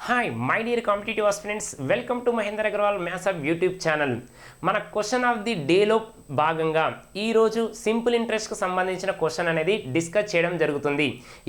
Hi my dear competitive aspirants, welcome to Mahender Agarwal maths hub YouTube channel. మన question of the డేలో భాగంగా ఈరోజు simple ఇంట్రెస్ట్కి సంబంధించిన క్వశ్చన్ అనేది డిస్కస్ చేయడం జరుగుతుంది.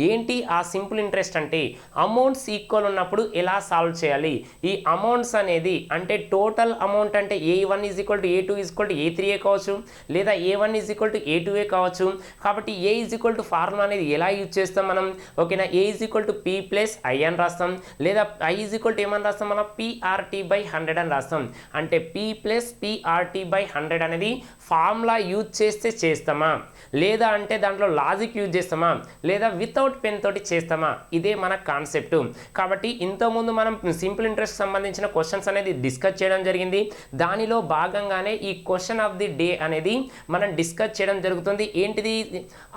ఏంటి ఆ సింపుల్ ఇంట్రెస్ట్ అంటే అమౌంట్స్ ఈక్వల్ ఉన్నప్పుడు ఎలా సాల్వ్ చేయాలి. ఈ అమౌంట్స్ అనేది అంటే టోటల్ అమౌంట్ అంటే A1 is equal to A2 is equal to A3 కావచ్చు, లేదా A1 is equal to A2 కావచ్చు. కాబట్టి A is equal to formula అనేది ఎలా యూజ్ చేస్తాం మనం, ఓకేనా. A is equal to P plus I అని రాస్తాం, లేదా I ఈజ్ ఈక్వల్ టు ఏమని రాస్తాం మనం, PRT/100 అని రాస్తాం. అంటే P ప్లస్ PRT/100 అనేది ఫార్ములా యూజ్ చేస్తే చేస్తామా, లేదా అంటే దాంట్లో లాజిక్ యూజ్ చేస్తామా, లేదా వితౌట్ పెన్ తోటి చేస్తామా, ఇదే మన కాన్సెప్ట్. కాబట్టి ఇంతకుముందు మనం సింపుల్ ఇంట్రెస్ట్ సంబంధించిన క్వశ్చన్స్ అనేది డిస్కస్ చేయడం జరిగింది. దానిలో భాగంగానే ఈ క్వశ్చన్ ఆఫ్ ది డే అనేది మనం డిస్కస్ చేయడం జరుగుతుంది. ఏంటిది,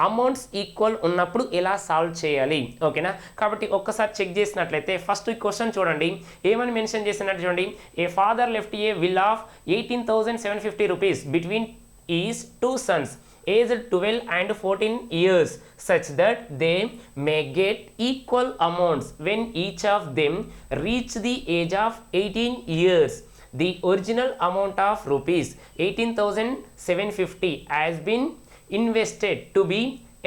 అమౌంట్స్ ఈక్వల్ ఉన్నప్పుడు ఎలా సాల్వ్ చేయాలి, ఓకేనా. కాబట్టి ఒక్కసారి చెక్ చేసినట్లయితే ఫస్ట్ ఈ క్వశ్చన్ చూడండి, ఏమని మెన్షన్ చేసినట్టు చూడండి. A father left a will of 18,750 rupees between his two sons aged 12 and 14 years such that they may get equal amounts when each of them reach the age of 18 years. The original amount of rupees 18,750 has been invested to be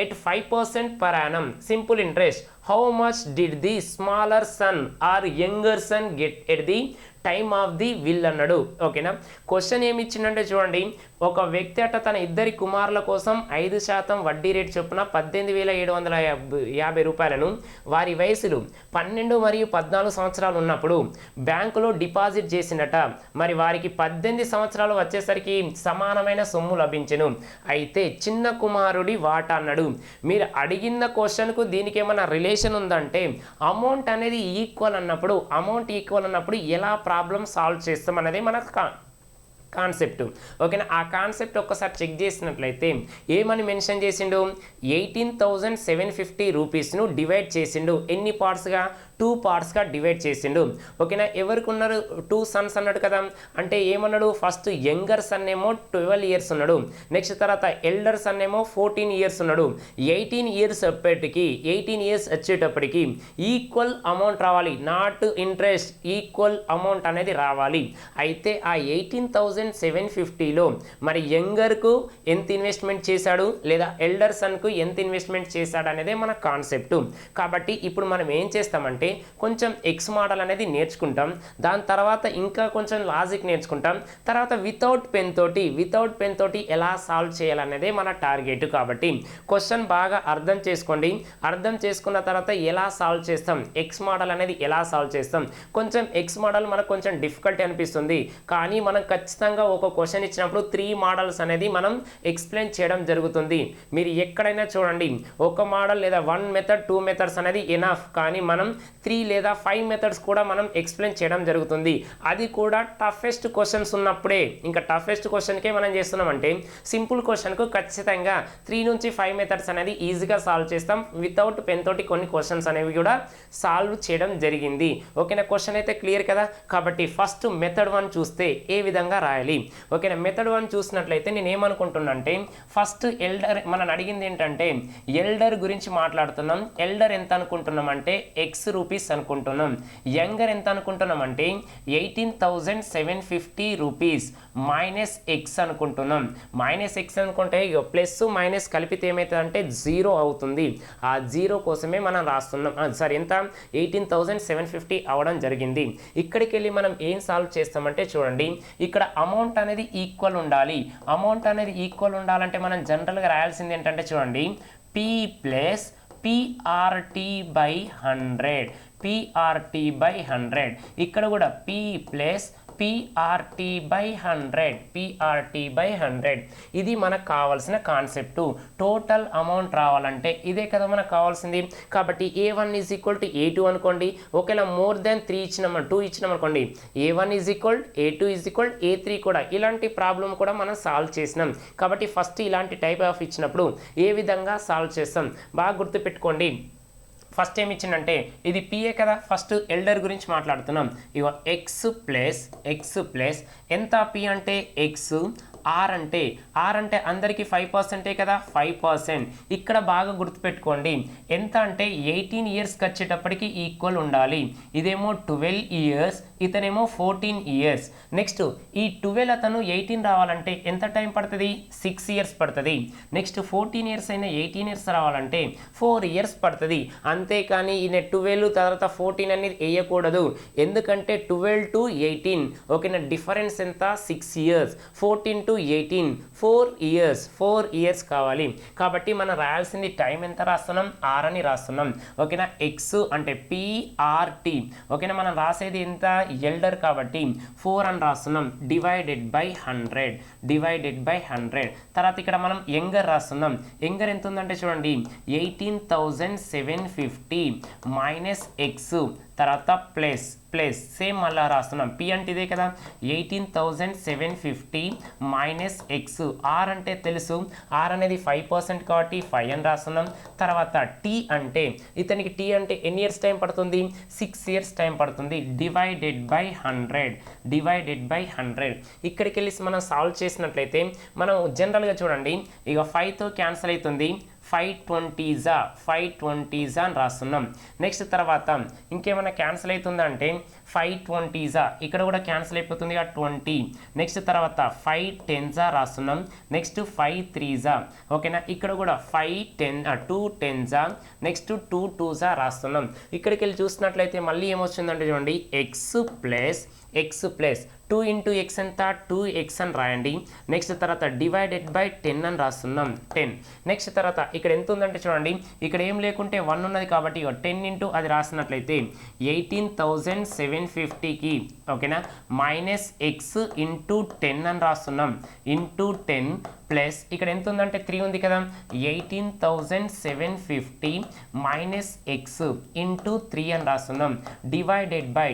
at 5% per annum simple interest. How much did the smaller son or younger son get at the time of the will అన్నాడు, ఓకేనా. Question ఏమి ఇచ్చిందంటే చూడండి, ఒక వ్యక్తి అట తన ఇద్దరి కుమారుల కోసం 5% వడ్డీ రేటు చొప్పున 18,750 రూపాయలను వారి వయసులు 12 మరియు 14 సంవత్సరాలు ఉన్నప్పుడు బ్యాంకులో డిపాజిట్ చేసిందట. మరి వారికి 18 సంవత్సరాలు వచ్చేసరికి సమానమైన సొమ్ము లభించెను. అయితే చిన్న కుమారుడి వాటా అన్నాడు. మీరు అడిగిన క్వశ్చన్కు దీనికి ఏమైనా రిలేషన్ ఉందంటే, అమౌంట్ అనేది ఈక్వల్ అన్నప్పుడు ఎలా ప్రాబ్లం సాల్వ్ చేస్తాం అనేది మన కాన్సెప్ట్, ఓకేనా. ఆ కాన్సెప్ట్ ఒక్కసారి చెక్ చేసినట్లయితే ఏమని మెన్షన్ చేసిండు, 18,750 రూపీస్ను డివైడ్ చేసిండు. ఎన్ని పార్ట్స్గా, 2 పార్ట్స్గా డివైడ్ చేసిండు, ఓకేనా. ఎవరికి ఉన్నారు, 2 సన్స్ అన్నాడు కదా. అంటే ఏమన్నాడు, ఫస్ట్ యంగర్ సన్ ఏమో 12 ఇయర్స్ ఉన్నాడు, నెక్స్ట్ తర్వాత ఎల్డర్ సన్ ఏమో 14 ఇయర్స్ ఉన్నాడు. 18 ఇయర్స్ వచ్చేటప్పటికి ఈక్వల్ అమౌంట్ రావాలి, నాట్ ఇంట్రెస్ట్, ఈక్వల్ అమౌంట్ అనేది రావాలి. అయితే ఆ 18,750లో మరి యంగర్కు ఎంత ఇన్వెస్ట్మెంట్ చేశాడు, లేదా ఎల్డర్ సన్కు ఎంత ఇన్వెస్ట్మెంట్ చేశాడు అనేదే మన కాన్సెప్ట్. కాబట్టి ఇప్పుడు మనం ఏం చేస్తామంటే కొంచెం ఎక్స్ మోడల్ అనేది నేర్చుకుంటాం, దాని తర్వాత ఇంకా కొంచెం లాజిక్ నేర్చుకుంటాం, తర్వాత వితౌట్ పెన్ తోటి ఎలా సాల్వ్ చేయాలనేదే మన టార్గెట్. కాబట్టి క్వశ్చన్ బాగా అర్థం చేసుకోండి. అర్థం చేసుకున్న తర్వాత ఎలా సాల్వ్ చేస్తాం, ఎక్స్ మోడల్ అనేది ఎలా సాల్వ్ చేస్తాం. కొంచెం ఎక్స్ మోడల్ మనకు కొంచెం డిఫికల్ట్ అనిపిస్తుంది, కానీ మనం ఖచ్చితంగా ఒక క్వశ్చన్ ఇచ్చినప్పుడు 3 మోడల్స్ అనేది మనం ఎక్స్ప్లెయిన్ చేయడం జరుగుతుంది. మీరు ఎక్కడైనా చూడండి, ఒక మోడల్ లేదా 1 మెథడ్ 2 మెథడ్స్ అనేది ఎనఫ్, కానీ మనం 3 లేదా 5 మెథడ్స్ కూడా మనం ఎక్స్ప్లెయిన్ చేయడం జరుగుతుంది. అది కూడా టఫెస్ట్ క్వశ్చన్స్ ఉన్నప్పుడే. ఇంకా టఫెస్ట్ క్వశ్చన్కే మనం చేస్తున్నామంటే సింపుల్ క్వశ్చన్కు ఖచ్చితంగా 3 నుంచి 5 మెథడ్స్ అనేది ఈజీగా సాల్వ్ చేస్తాం. వితౌట్ పెన్ తోటి కొన్ని క్వశ్చన్స్ అనేవి కూడా సాల్వ్ చేయడం జరిగింది, ఓకేనా. క్వశ్చన్ అయితే క్లియర్ కదా. కాబట్టి ఫస్ట్ మెథడ్ 1 చూస్తే ఏ విధంగా రాయాలి, ఓకేనా. మెథడ్ 1 చూసినట్లయితే నేను ఏమనుకుంటున్నా అంటే, ఫస్ట్ ఎల్డర్ మనం అడిగింది ఏంటంటే ఎల్డర్ గురించి మాట్లాడుతున్నాం. ఎల్డర్ ఎంత అనుకుంటున్నాం అంటే X రూపీస్ అనుకుంటున్నాం. యంగర్ ఎంత అనుకుంటున్నాం అంటే 18,750 రూపీస్ మైనస్ ఎక్స్ అనుకుంటున్నాం. మైనస్ ఎక్స్ అనుకుంటే ప్లస్ మైనస్ కలిపితే ఏమవుతుంది అంటే 0 అవుతుంది. ఆ 0 కోసమే మనం రాస్తున్నాం. సరే, ఎంత 18,750 అవడం జరిగింది. ఇక్కడికి వెళ్ళి మనం ఏం సాల్వ్ చేస్తామంటే చూడండి, ఇక్కడ అమౌంట్ అనేది ఈక్వల్ ఉండాలి. అమౌంట్ అనేది ఈక్వల్ ఉండాలంటే మనం జనరల్గా రాయాల్సింది ఏంటంటే చూడండి, P ప్లస్ PRT/100 ఇక్కడ కూడా P ప్లస్ PRT/100 ఇది మనకు కావాల్సిన కాన్సెప్ట్. టోటల్ అమౌంట్ రావాలంటే ఇదే కదా మనకు కావాల్సింది. కాబట్టి A1 is equal to A2 అనుకోండి. ఒకవేళ మోర్ దెన్ 2 ఇచ్చినాం అనుకోండి, A1 is equal, A2 is equal, A3 కూడా. ఇలాంటి ప్రాబ్లం కూడా మనం సాల్వ్ చేసినాం. కాబట్టి ఫస్ట్ ఇలాంటి టైప్ ఆఫ్ ఇచ్చినప్పుడు ఏ విధంగా సాల్వ్ చేస్తాం బాగా గుర్తుపెట్టుకోండి. ఫస్ట్ ఏమి ఇచ్చిందంటే ఇది పిఏ కదా. ఫస్ట్ ఎల్డర్ గురించి మాట్లాడుతున్నాం. ఇగో ఎక్స్ ప్లస్ ఎంత పి అంటే ఎక్స్ ఆర్ అంటే అందరికీ 5% కదా 5%. ఇక్కడ బాగా గుర్తుపెట్టుకోండి ఎంత అంటే 18 ఇయర్స్కి వచ్చేటప్పటికి ఈక్వల్ ఉండాలి. ఇదేమో 12 ఇయర్స్, ఇతనేమో 14 ఇయర్స్. నెక్స్ట్ ఈ 12 అతను 18 రావాలంటే ఎంత టైం పడుతుంది? 6 ఇయర్స్ పడుతుంది. నెక్స్ట్ 14 ఇయర్స్ అయినా 18 ఇయర్స్ రావాలంటే 4 ఇయర్స్ పడుతుంది. అంతేకాని ఈయన 12 తర్వాత 14 అనేది వేయకూడదు. ఎందుకంటే 12 to 18 ఓకేనా డిఫరెన్స్ ఎంత? 6 ఇయర్స్. 14 to 18 4 ఇయర్స్ కావాలి. కాబట్టి మనం రాయాల్సింది టైం ఎంత రాస్తున్నాం? ఆర్ అని రాస్తున్నాం. ఓకేనా ఎక్స్ అంటే పిఆర్టీ. ఓకేనా మనం రాసేది ఎంత? ఎల్డర్ కాబట్టి 4 అని రాస్తున్నాం డివైడెడ్ బై 100. తర్వాత ఇక్కడ మనం యంగర్ రాస్తున్నాం. యంగర్ ఎంత ఉందంటే చూడండి 18,750 మైనస్ ఎక్స్ తర్వాత ప్లస్ సేమ్ మళ్ళీ రాస్తున్నాం. పి అంటే ఇదే కదా 18,750 మైనస్ ఎక్స్. ఆర్ అంటే తెలుసు, ఆర్ అనేది 5% కాబట్టి 5 అని రాస్తున్నాం. తర్వాత టీ అంటే ఇతనికి టీ అంటే ఎన్ని ఇయర్స్ టైం పడుతుంది? 6 ఇయర్స్ టైం పడుతుంది. Divided by 100. ఇక్కడికి వెళ్ళి మనం సాల్వ్ చేసినట్లయితే మనం జనరల్గా చూడండి ఇక 5తో క్యాన్సిల్ అవుతుంది. 520 అని రాస్తున్నాం. నెక్స్ట్ తర్వాత ఇంకేమైనా క్యాన్సిల్ అవుతుందంటే 520 ఇక్కడ కూడా క్యాన్సిల్ అయిపోతుంది 20. నెక్స్ట్ తర్వాత 5 10 రాస్తున్నాం. నెక్స్ట్ 5 3 ఓకేనా ఇక్కడ కూడా 2 10 నెక్స్ట్ 2 2 రాస్తున్నాం. ఇక్కడికి వెళ్ళి చూసినట్లయితే మళ్ళీ ఏమొచ్చిందంటే చూడండి ఎక్స్ ప్లస్ 2 ఇంటూ ఎక్స్ ఎంత? 2x అని రాయండి. నెక్స్ట్ తర్వాత డివైడెడ్ బై 10 అని రాస్తున్నాం 10. నెక్స్ట్ తర్వాత ఇక్కడ ఎంత ఉందంటే చూడండి ఇక్కడ ఏం లేకుంటే 1 ఉన్నది కాబట్టి 10 ఇంటూ అది రాసినట్లయితే 18,750కి ఓకేనా మైనస్ ఎక్స్ ఇంటూ 10 అని రాస్తున్నాం. ఇంటూ 10 ప్లస్ ఇక్కడ ఎంత ఉందంటే 3 ఉంది కదా 18,750 మైనస్ ఎక్స్ ఇంటూ 3 అని రాస్తున్నాం. డివైడెడ్ బై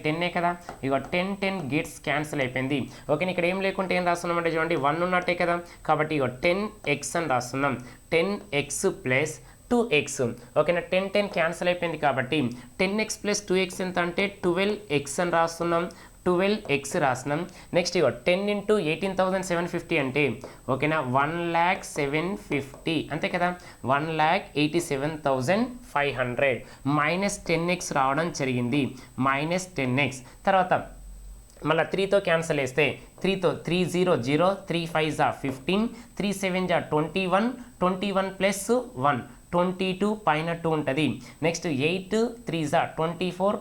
10 కదా ఇక 10 గేట్స్ క్యాన్సిల్ అయిపోయింది. ఓకే ఇక్కడ ఏం లేకుంటే ఏం రాస్తున్నాం అంటే చూడండి 1 ఉన్నట్టే కదా కాబట్టి ఇక 10x అని రాస్తున్నాం. 10x ప్లస్ 2x ఓకేనా 10 క్యాన్సిల్ అయిపోయింది కాబట్టి 10x ప్లస్ 2x ఎంత అంటే 12x అని రాస్తున్నాం. 12x రాసినాం. నెక్స్ట్ ఇక 10 ఇంటూ 18,750 అంటే ఓకేనా 1,0750 అంతే కదా 1,87,500 మైనస్ 10x రావడం జరిగింది. మైనస్ 10x తర్వాత మళ్ళీ 3తో క్యాన్సిల్ వేస్తే 3తో 3 0 0 3 5 15 3 7 21 ప్లస్ 1 22 పైన 2 ఉంటుంది. నెక్స్ట్ 8 3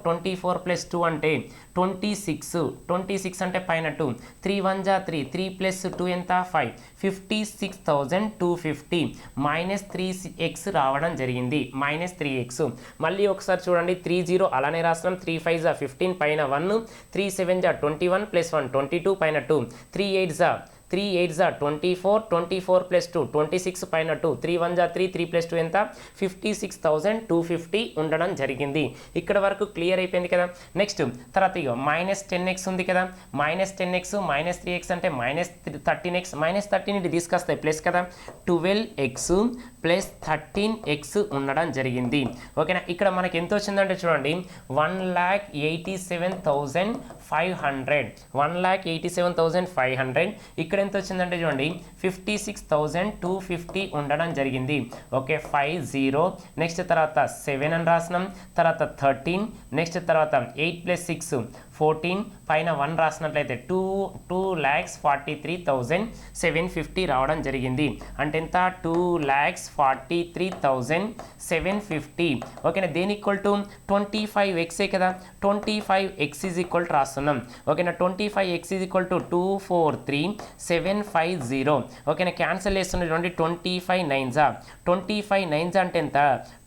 24 ప్లస్ 2 అంటే 26 అంటే పైన 2 3 1 3 ప్లస్ 2 ఎంత 5 56,250 మైనస్ 3x రావడం జరిగింది. మైనస్ 3x మళ్ళీ ఒకసారి చూడండి 3 0 అలానే రాస్తున్నాం. 3 5 15 పైన 1 3 7 21 ప్లస్ 1 22 పైన 2 3 8 24 ప్లస్ 2 26 పైన 2 3 1 3 ప్లస్ 2 ఎంత 56,250 ఉండడం జరిగింది. ఇక్కడ వరకు క్లియర్ అయిపోయింది కదా. నెక్స్ట్ తర్వాత ఇక మైనస్ 10x ఉంది కదా మైనస్ 10x మైనస్ 3x అంటే మైనస్ 13x మైనస్ 13 తీసుకొస్తాయి ప్లస్ కదా 12x ప్లస్ 13x ఉండడం జరిగింది. ఓకేనా ఇక్కడ మనకి ఎంత వచ్చిందంటే చూడండి 1,87,500 ఇక్కడ ఎంత వచ్చిందంటే చూడండి 56,250 ఉండడం జరిగింది. ఓకే 50 నెక్స్ట్ తర్వాత 7 అని రాసినాం. తర్వాత 13 నెక్స్ట్ తర్వాత 8 ప్లస్ 6 14 పైన 1 రాసినట్లయితే 2,43,750 రావడం జరిగింది. అంటే ఎంత 2,43,750 ఓకేనా దేని ఈక్వల్ టు 25x కదా 25x ఈజ్ ఈక్వల్ టు రాస్తున్నాం. ఓకేనా 25x ఈజ్ ఈక్వల్ టు 243,750 ఓకేనా క్యాన్సిల్ చేస్తున్న చూడండి 25 9 అంటే ఎంత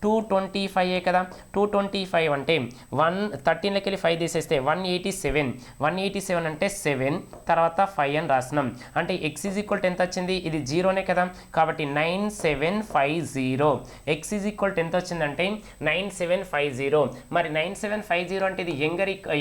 225 కదా 225 అంటే 13 వెళ్ళి 5 తీసేస్తే 187 అంటే 7 తర్వాత 5 అని రాసినాం. అంటే x ఈజ్ ఈక్వల్ టు ఎంత వచ్చింది ఇది 0నే కదా కాబట్టి 9750 x ఈజ్ ఈక్వల్ టు ఎంత వచ్చిందంటే 9750. మరి 9750 అంటే ఇది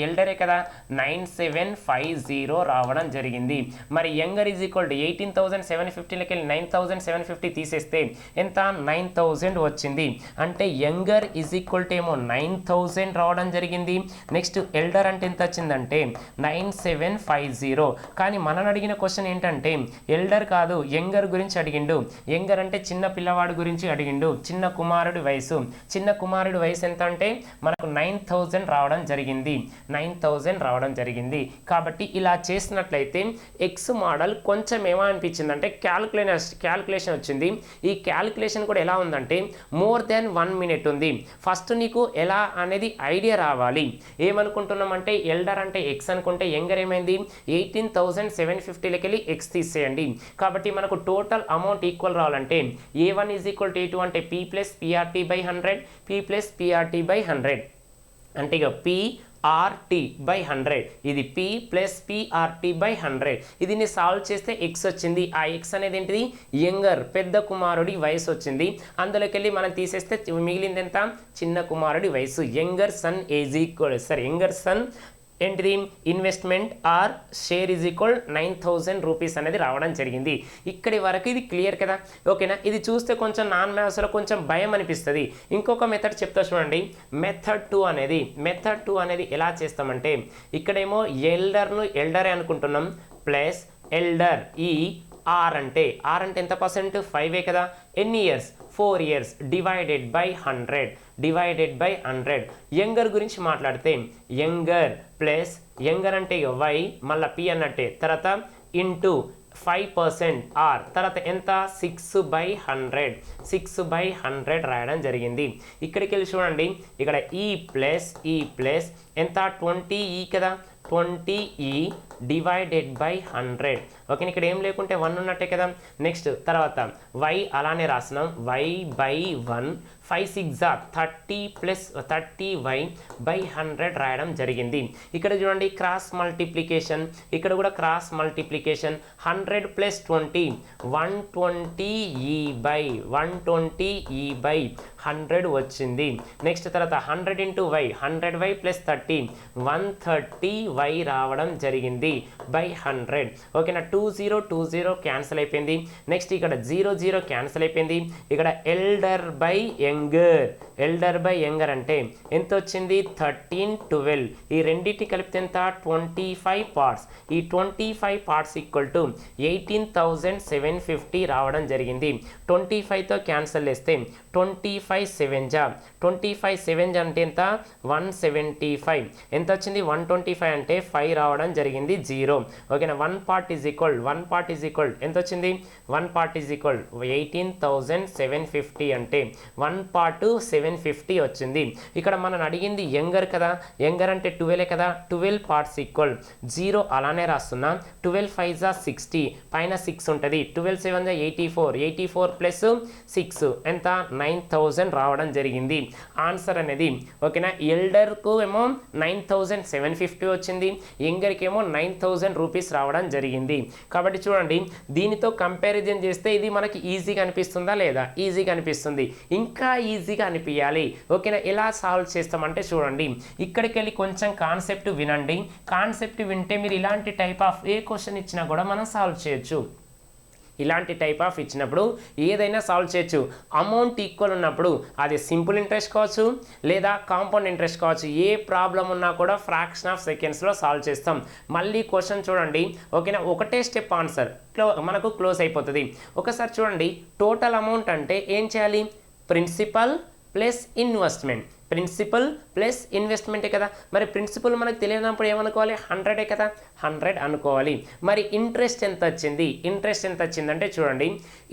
ఎల్డరే కదా 9750 రావడం జరిగింది. మరి యంగర్ ఈజ్ ఈక్వల్ టు 18,750 వెళ్ళి 9,750 తీసేస్తే ఎంత 9,000 వచ్చింది. అంటే యంగర్ ఈజ్ ఈక్వల్ టు ఏమో 9,000 రావడం జరిగింది. నెక్స్ట్ ఎల్డర్ అంటే ఎంత వచ్చిందంటే 9750. కానీ మనని అడిగిన క్వశ్చన్ ఏంటంటే ఎల్డర్ కాదు, యంగర్ గురించి అడిగిండు. యంగర్ అంటే చిన్న పిల్లవాడు గురించి అడిగిండు, చిన్న కుమారుడి వయసు. చిన్న కుమారుడి వయసు ఎంత అంటే మనకు 9000 రావడం జరిగింది, 9000 రావడం జరిగింది. కాబట్టి ఇలా చేసినట్లయితే ఎక్స్ మోడల్ కొంచెం ఏమో అనిపించింది అంటే క్యాల్కులేషన్ వచ్చింది. ఈ క్యాల్కులేషన్ కూడా ఎలా ఉందంటే మోర్ దెన్ 1 minute ఉంది. ఫస్ట్ నీకు ఎలా అనేది ఐడియా రావాలి. ఏమనుకుంటున్నామంటే ఎల్డర్ అంటే ఎక్స్ అనుకుంటే యంగర్ ఏమైంది 18750 వెళ్ళి ఎక్స్ తీసేయండి. కాబట్టి మనకు టోటల్ అమౌంట్ ఈక్వల్ రావాలంటే A1 is equal to A2 అంటే P plus PRT by 100, P plus PRT by 100 అంటే ఇక PRT బై 100, ఇది P ప్లస్ PRT బై 100. దీన్ని సాల్వ్ చేస్తే ఎక్స్ వచ్చింది. ఆ ఎక్స్ అనేది ఏంటిది యంగర్ పెద్ద కుమారుడి వయసు వచ్చింది. అందులోకి వెళ్ళి మనం తీసేస్తే మిగిలింది ఎంత చిన్న కుమారుడి వయసు. Younger son age equal younger son ఏంటిది investment or share is equal 9000 rupees అనేది రావడం జరిగింది. ఇక్కడి వరకు ఇది క్లియర్ కదా, ఓకేనా. ఇది చూస్తే కొంచెం నాన్ మ్యాథ్స్లో కొంచెం భయం అనిపిస్తుంది. ఇంకొక మెథడ్ చెప్తా చూడండి. మెథడ్ 2 అనేది ఎలా చేస్తామంటే ఇక్కడేమో ఎల్డరే అనుకుంటున్నాం ప్లస్ ఎల్డర్ ఈ ఆర్ అంటే ఎంత పర్సెంట్ 5 కదా. ఎన్ని years 4 years divided by 100 younger గురించి మాట్లాడితే యంగర్ ప్లస్ యంగర్ అంటే వై మళ్ళీ పి అన్నట్టే తర్వాత ఇంటూ 5% ఆర్ తర్వాత ఎంత 6/100 రాయడం జరిగింది. ఇక్కడికి వెళ్ళి చూడండి ఇక్కడ ఈ ప్లస్ ఎంత 20E కదా, 20E డివైడెడ్ బై 100. ఓకే, ఇక్కడ ఏం లేకుంటే 1 ఉన్నట్టే కదా. నెక్స్ట్ తర్వాత y అలానే రాసినాం y/1 5 6 30 ప్లస్ 30y బై 100 రాయడం జరిగింది. ఇక్కడ చూడండి క్రాస్ మల్టిప్లికేషన్, ఇక్కడ కూడా cross multiplication 100 plus 20 120E by 100 వచ్చింది. నెక్స్ట్ తర్వాత 100 into y 100y plus 30 130y రావడం జరిగింది బై 100. ఓకేనా, 20 క్యాన్సిల్ అయిపోయింది. నెక్స్ట్ ఇక్కడ 0 క్యాన్సిల్ అయిపోయింది. ఇక్కడ ఎల్డర్ బై యంగర్ అంటే ఎంత వచ్చింది 13 12. ఈ రెండింటి కలిపితే ఎంత 25 పార్ట్స్. ఈ 25 పార్ట్స్ ఈక్వల్ టు 18750 రావడం జరిగింది. 25తో క్యాన్సిల్ చేస్తే 25 7 అంటే ఎంత 175. ఎంత వచ్చింది 125 అంటే 5 రావడం జరిగింది 0. ఓకేనా, 1 part ఈజ్ ఈక్వల్ ఎంత వచ్చింది 1 part ఈజ్ ఈక్వల్ 18750 అంటే 1 part 750 వచ్చింది. ఇక్కడ మనం అడిగింది యంగర్ కదా, యంగర్ అంటే 12 కదా. 12 parts ఈక్వల్ 0 అలానే రాస్తున్నా. 12 5 60 పైన 6 ఉంటుంది. 12 7 84 ప్లస్ 6 ఎంత 9000 రావడం జరిగింది ఆన్సర్ అనేది. ఓకేనా, ఎల్డర్కు ఏమో 9750 వచ్చింది, యంగర్కి ఏమో 9000 రూపీస్ రావడం జరిగింది. కాబట్టి చూడండి దీనితో కంపారిజన్ చేస్తే ఇది మనకి ఈజీగా అనిపిస్తుందా లేదా? ఈజీగా అనిపిస్తుంది. ఇంకా ఈజీగా అనిపించాలి. ఓకేనా, ఎలా సాల్వ్ చేస్తామంటే చూడండి ఇక్కడికి వెళ్ళి కొంచెం కాన్సెప్ట్ వినండి. కాన్సెప్ట్ వింటే మీరు ఇలాంటి టైప్ ఆఫ్ ఏ క్వశ్చన్ ఇచ్చినా కూడా మనం సాల్వ్ చేయొచ్చు. ఇలాంటి టైప్ ఆఫ్ ఇచ్చినప్పుడు ఏదైనా సాల్వ్ చేయొచ్చు. అమౌంట్ ఈక్వల్ ఉన్నప్పుడు అది సింపుల్ ఇంట్రెస్ట్ కావచ్చు లేదా కాంపౌండ్ ఇంట్రెస్ట్ కావచ్చు. ఏ ప్రాబ్లం ఉన్నా కూడా ఫ్రాక్షన్ ఆఫ్ సెకండ్స్లో సాల్వ్ చేస్తాం. మళ్ళీ క్వశ్చన్ చూడండి. ఓకేనా, ఒకటే స్టెప్ ఆన్సర్ మనకు క్లోజ్ అయిపోతుంది. ఒకసారి చూడండి టోటల్ అమౌంట్ అంటే ఏం చేయాలి principal plus investment. Principal plus ఇన్వెస్ట్మెంటే కదా. మరి ప్రిన్సిపల్ మనకు తెలియనప్పుడు ఏమనుకోవాలి 100 కదా, 100 అనుకోవాలి. మరి ఇంట్రెస్ట్ ఎంత వచ్చింది? ఇంట్రెస్ట్ ఎంత వచ్చిందంటే చూడండి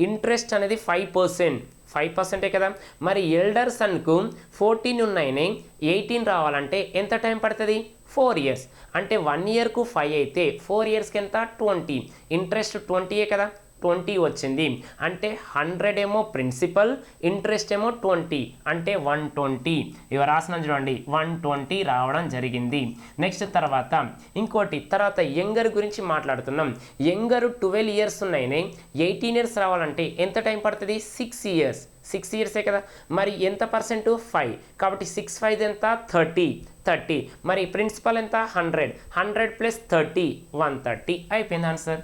ఇంట్రెస్ట్ అనేది 5% కదా. మరి ఎల్డర్ సన్కు 14 ఉన్నాయి, 18 రావాలంటే ఎంత టైం పడుతుంది 4 years. అంటే 1 yearకు 5 అయితే 4 yearsకి ఎంత 20. ఇంట్రెస్ట్ 20 కదా, 20 వచ్చింది. అంటే 100 ఏమో ప్రిన్సిపల్, ఇంట్రెస్ట్ ఏమో 20 అంటే 120. ఇవి రాసిన చూడండి 120 రావడం జరిగింది. నెక్స్ట్ తర్వాత ఇంకోటి తర్వాత యంగర్ గురించి మాట్లాడుతున్నాం. యంగర్ 12 years ఉన్నాయి, 18 years రావాలంటే ఎంత టైం పడుతుంది 6 years. 6 yearsే కదా. మరి ఎంత పర్సెంట్ 5 కాబట్టి 6 5 ఎంత 30. మరి ప్రిన్సిపల్ ఎంత 100 ప్లస్ 30 130 అయిపోయింది ఆన్సర్.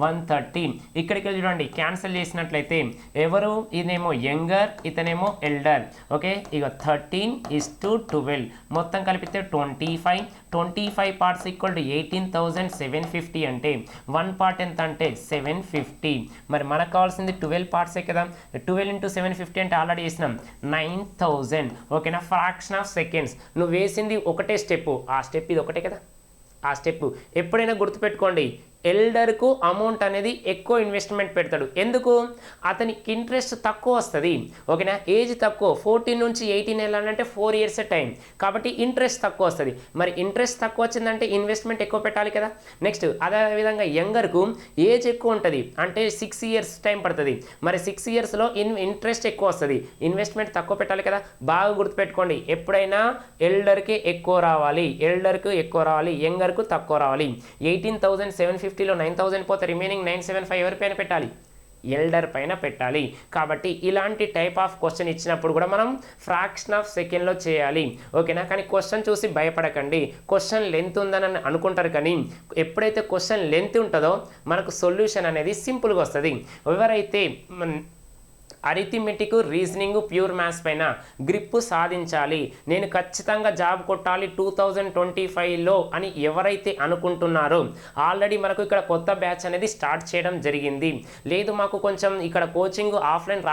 130. ఇక్కడికి చూడండి క్యాన్సిల్ చేసినట్లయితే ఎవరు ఇదేమో యంగర్ ఇతనేమో ఎల్డర్. ఓకే ఇక 13:12 మొత్తం కలిపితే 25 పార్ట్స్ ఈక్వల్ టు 18,750 అంటే 1 పార్ట్ ఎంత అంటే 750. మరి మనకు కావాల్సింది 12 పార్ట్సే కదా. 12 × 750 అంటే ఆల్రెడీ వేసినాం 9,000. ఓకేనా ఫ్రాక్షన్ ఆఫ్ సెకండ్స్. నువ్వు వేసింది ఒకటే స్టెప్, ఆ స్టెప్ ఇది ఒకటే కదా. ఆ స్టెప్ ఎప్పుడైనా గుర్తుపెట్టుకోండి, ఎల్డర్కు అమౌంట్ అనేది ఎక్కువ ఇన్వెస్ట్మెంట్ పెడతాడు. ఎందుకు? అతనికి ఇంట్రెస్ట్ తక్కువ వస్తుంది. ఓకేనా ఏజ్ తక్కువ, 14 నుంచి 18 వెళ్ళాలంటే 4 ఇయర్స్ టైం, కాబట్టి ఇంట్రెస్ట్ తక్కువ వస్తుంది. మరి ఇంట్రెస్ట్ తక్కువ వచ్చిందంటే ఇన్వెస్ట్మెంట్ ఎక్కువ పెట్టాలి కదా. నెక్స్ట్ అదేవిధంగా యంగర్కు ఏజ్ ఎక్కువ ఉంటుంది, అంటే 6 ఇయర్స్ టైం పడుతుంది. మరి 6 ఇయర్స్లో ఇంట్రెస్ట్ ఎక్కువ వస్తుంది, ఇన్వెస్ట్మెంట్ తక్కువ పెట్టాలి కదా. బాగా గుర్తుపెట్టుకోండి, ఎప్పుడైనా ఎల్డర్కి ఎక్కువ రావాలి, యంగర్కు తక్కువ రావాలి. 18,750 లో 9,000 పోతే రిమైనింగ్ 975 ఎవరి పైన పెట్టాలి? ఎల్డర్ పైన పెట్టాలి. కాబట్టి ఇలాంటి టైప్ ఆఫ్ క్వశ్చన్ ఇచ్చినప్పుడు కూడా మనం ఫ్రాక్షన్ ఆఫ్ సెకండ్లో చేయాలి. ఓకేనా. కానీ క్వశ్చన్ చూసి భయపడకండి, క్వశ్చన్ లెంత్ ఉందని అనుకుంటారు, కానీ ఎప్పుడైతే క్వశ్చన్ లెంత్ ఉంటుందో మనకు సొల్యూషన్ అనేది సింపుల్గా వస్తుంది. ఎవరైతే అరిథమెటిక్, రీజనింగ్, ప్యూర్ మ్యాథ్స్ పైన గ్రిప్ సాధించాలి, నేను ఖచ్చితంగా జాబ్ కొట్టాలి 2025లో అని ఎవరైతే అనుకుంటున్నారో, ఆల్రెడీ మనకు ఇక్కడ కొత్త బ్యాచ్ అనేది స్టార్ట్ చేయడం జరిగింది. లేదు మాకు కొంచెం ఇక్కడ కోచింగ్ ఆఫ్లైన్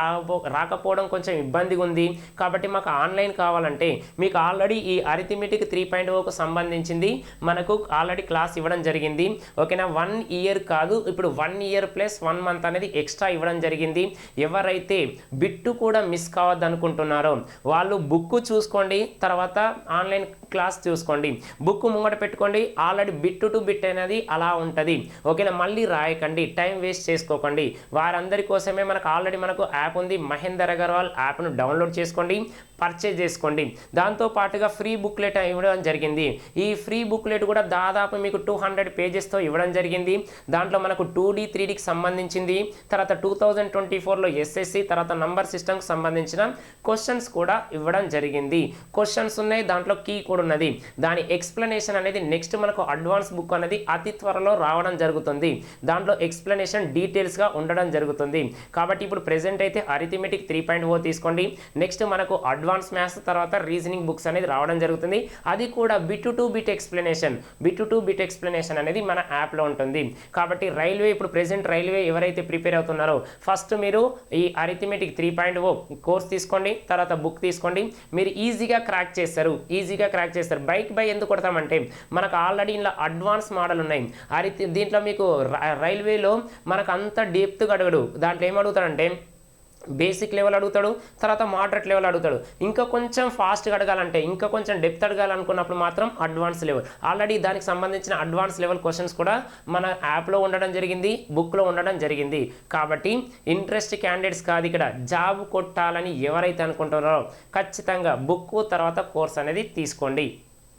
రాకపోవడం కొంచెం ఇబ్బందిగా ఉంది కాబట్టి మాకు ఆన్లైన్ కావాలంటే మీకు ఆల్రెడీ ఈ అరిథమెటిక్ 3.0కు సంబంధించింది మనకు ఆల్రెడీ క్లాస్ ఇవ్వడం జరిగింది. ఓకేనా. 1 ఇయర్ కాదు, ఇప్పుడు 1 ఇయర్ ప్లస్ 1 మంత్ అనేది ఎక్స్ట్రా ఇవ్వడం జరిగింది. ఎవరైతే బిట్టు కూడా మిస్ కావద్దు అనుకుంటున్నారో వాళ్ళు బుక్ చూసుకోండి, తర్వాత ఆన్లైన్ క్లాస్ చూసుకోండి. బుక్ ముంగట పెట్టుకోండి, ఆల్రెడీ బిట్ టు బిట్ అనేది అలా ఉంటుంది. ఓకేనా. మళ్ళీ రాయకండి, టైం వేస్ట్ చేసుకోకండి. వారందరి కోసమే మనకు యాప్ ఉంది, మహేందర్ అగర్వాల్ యాప్ను డౌన్లోడ్ చేసుకోండి, పర్చేజ్ చేసుకోండి. దాంతో పాటుగా ఫ్రీ బుక్లెట్ ఇవ్వడం జరిగింది. ఈ ఫ్రీ బుక్లెట్ కూడా దాదాపు మీకు 200 పేజెస్తో ఇవ్వడం జరిగింది. దాంట్లో మనకు 2D 3Dకి సంబంధించింది, తర్వాత 2024లో ఎస్ఎస్సి, తర్వాత నంబర్ సిస్టమ్కి సంబంధించిన క్వశ్చన్స్ కూడా ఇవ్వడం జరిగింది. క్వశ్చన్స్ ఉన్నాయి, దాంట్లో కీ కూడా ఉన్నది. దాని ఎక్స్ప్లెనేషన్ అనేది నెక్స్ట్ మనకు అడ్వాన్స్ బుక్ అనేది అతి త్వరలో రావడం జరుగుతుంది. దాంట్లో ఎక్స్ప్లెనేషన్ డీటెయిల్స్గా ఉండడం జరుగుతుంది. కాబట్టి ఇప్పుడు ప్రెజెంట్ అయితే అరిథమెటిక్ 3.0 తీసుకోండి. నెక్స్ట్ మనకు అడ్వాన్స్ మ్యాథ్స్, తర్వాత రీజనింగ్ బుక్స్ అనేది రావడం జరుగుతుంది. అది కూడా బిట్ టు బిట్ ఎక్స్ప్లెనేషన్ అనేది మన యాప్లో ఉంటుంది. కాబట్టి రైల్వే, ఇప్పుడు ప్రెజెంట్ రైల్వే ఎవరైతే ప్రిపేర్ అవుతున్నారో ఫస్ట్ మీరు ఈ అరిథమెటిక్ 3.0 కోర్స్ తీసుకోండి, తర్వాత బుక్ తీసుకోండి. మీరు ఈజీగా క్రాక్ చేస్తారు. బైక్ బై ఎందుకు కొడతామంటే మనకు ఆల్రెడీ ఇలా అడ్వాన్స్ మోడల్ ఉన్నాయి. దీంట్లో మీకు రైల్వేలో మనకు అంత డెప్త్గా అడగడు. దాంట్లో ఏమడుగుతాడంటే బేసిక్ లెవెల్ అడుగుతాడు, తర్వాత మోడరేట్ లెవెల్ అడుగుతాడు. ఇంకా కొంచెం ఫాస్ట్గా అడగాలంటే, ఇంకా కొంచెం డెప్త్ అడగాలనుకున్నప్పుడు మాత్రం అడ్వాన్స్ లెవెల్. ఆల్రెడీ దానికి సంబంధించిన అడ్వాన్స్ లెవెల్ క్వశ్చన్స్ కూడా మన యాప్లో ఉండడం జరిగింది, బుక్లో ఉండడం జరిగింది. కాబట్టి ఇంట్రెస్ట్ క్యాండిడేట్స్ కాదు, ఇక్కడ జాబ్ కొట్టాలని ఎవరైతే అనుకుంటున్నారో ఖచ్చితంగా బుక్ తర్వాత కోర్స్ అనేది తీసుకోండి.